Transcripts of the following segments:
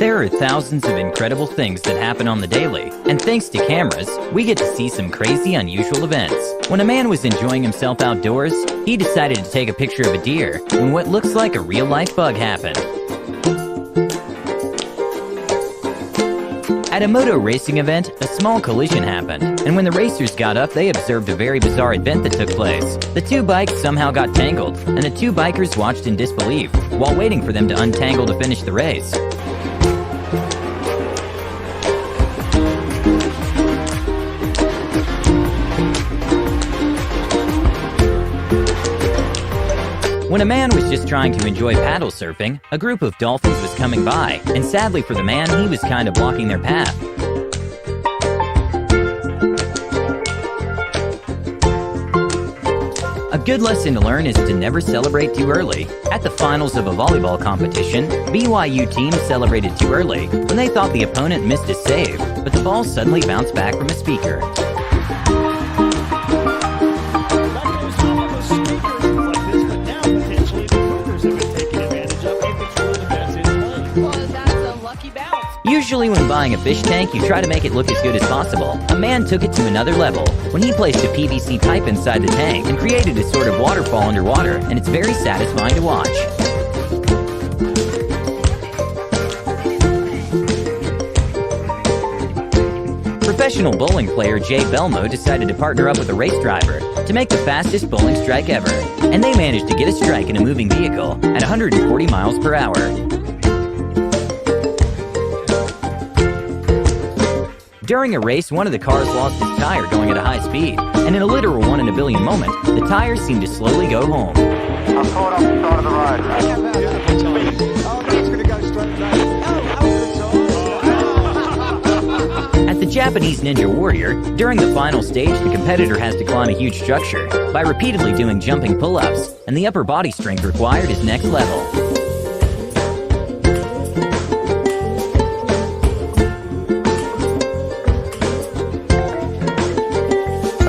There are thousands of incredible things that happen on the daily, and thanks to cameras, we get to see some crazy, unusual events. When a man was enjoying himself outdoors, he decided to take a picture of a deer when what looks like a real-life bug happened. At a moto racing event, a small collision happened, and when the racers got up, they observed a very bizarre event that took place. The two bikes somehow got tangled, and the two bikers watched in disbelief while waiting for them to untangle to finish the race. When a man was just trying to enjoy paddle surfing, a group of dolphins was coming by, and sadly for the man, he was kind of blocking their path. A good lesson to learn is to never celebrate too early. At the finals of a volleyball competition, BYU team celebrated too early when they thought the opponent missed a save, but the ball suddenly bounced back from a speaker. Usually when buying a fish tank, you try to make it look as good as possible. A man took it to another level when he placed a PVC pipe inside the tank and created a sort of waterfall underwater, and it's very satisfying to watch. Professional bowling player Jay Belmo decided to partner up with a race driver to make the fastest bowling strike ever, and they managed to get a strike in a moving vehicle at 140 miles per hour. During a race, one of the cars lost his tire going at a high speed, and in a literal 1 in a billion moment, the tire seemed to slowly go home. I'm caught off the side of the road. At the Japanese Ninja Warrior, during the final stage, the competitor has to climb a huge structure by repeatedly doing jumping pull-ups, and the upper body strength required is next level.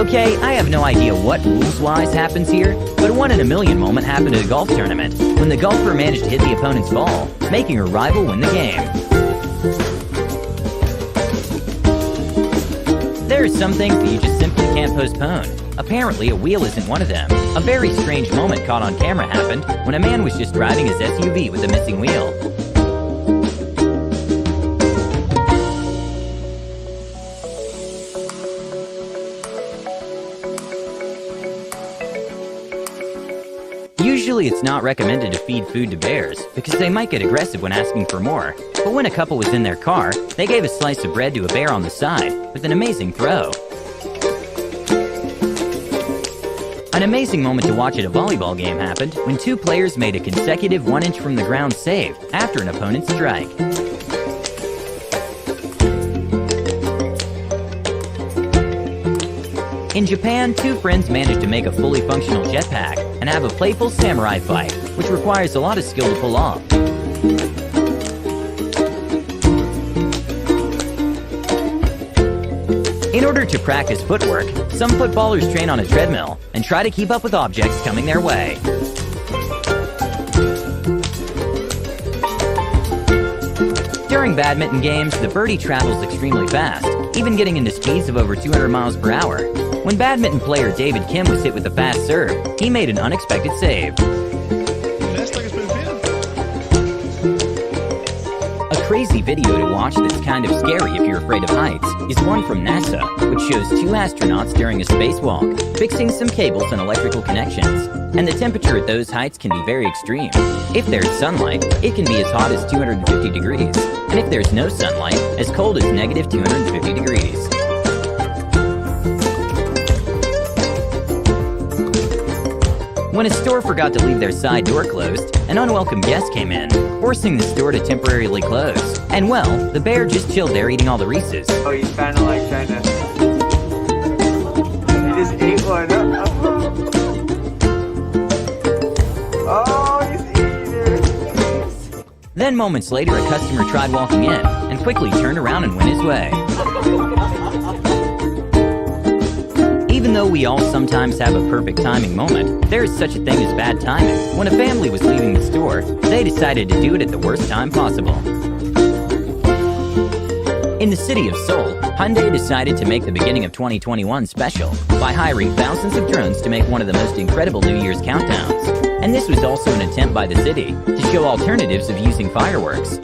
Okay, I have no idea what rules-wise happens here, but a 1 in a million moment happened at a golf tournament when the golfer managed to hit the opponent's ball, making her rival win the game. There are some things that you just simply can't postpone. Apparently, a wheel isn't one of them. A very strange moment caught on camera happened when a man was just driving his SUV with a missing wheel. Usually it's not recommended to feed food to bears because they might get aggressive when asking for more. But when a couple was in their car, they gave a slice of bread to a bear on the side with an amazing throw. An amazing moment to watch at a volleyball game happened when two players made a consecutive 1 inch from the ground save after an opponent's strike. In Japan, two friends managed to make a fully functional jetpack and have a playful samurai fight, which requires a lot of skill to pull off. In order to practice footwork, some footballers train on a treadmill and try to keep up with objects coming their way. During badminton games, the birdie travels extremely fast, even getting into speeds of over 200 miles per hour. When badminton player David Kim was hit with a fast serve, he made an unexpected save. A crazy video to watch that's kind of scary if you're afraid of heights is one from NASA, which shows two astronauts during a spacewalk, fixing some cables and electrical connections. And the temperature at those heights can be very extreme. If there's sunlight, it can be as hot as 250 degrees. And if there's no sunlight, as cold as negative 250 degrees. When a store forgot to leave their side door closed, an unwelcome guest came in, forcing the store to temporarily close. And well, the bear just chilled there eating all the Reese's. Oh, he's kind of like trying to... He just ate one. Oh, he's eating it. Then moments later, a customer tried walking in and quickly turned around and went his way. Even though we all sometimes have a perfect timing moment, there is such a thing as bad timing. When a family was leaving the store, they decided to do it at the worst time possible. In the city of Seoul, Hyundai decided to make the beginning of 2021 special by hiring thousands of drones to make one of the most incredible New Year's countdowns. And this was also an attempt by the city to show alternatives of using fireworks.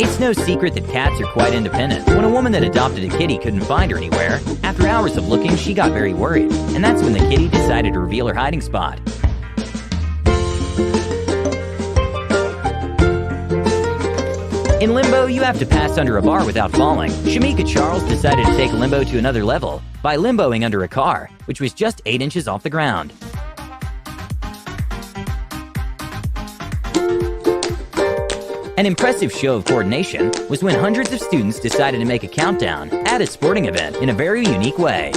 It's no secret that cats are quite independent. When a woman that adopted a kitty couldn't find her anywhere, after hours of looking, she got very worried, and that's when the kitty decided to reveal her hiding spot. In Limbo, you have to pass under a bar without falling. Shamika Charles decided to take Limbo to another level by limboing under a car, which was just 8 inches off the ground. An impressive show of coordination was when hundreds of students decided to make a countdown at a sporting event in a very unique way.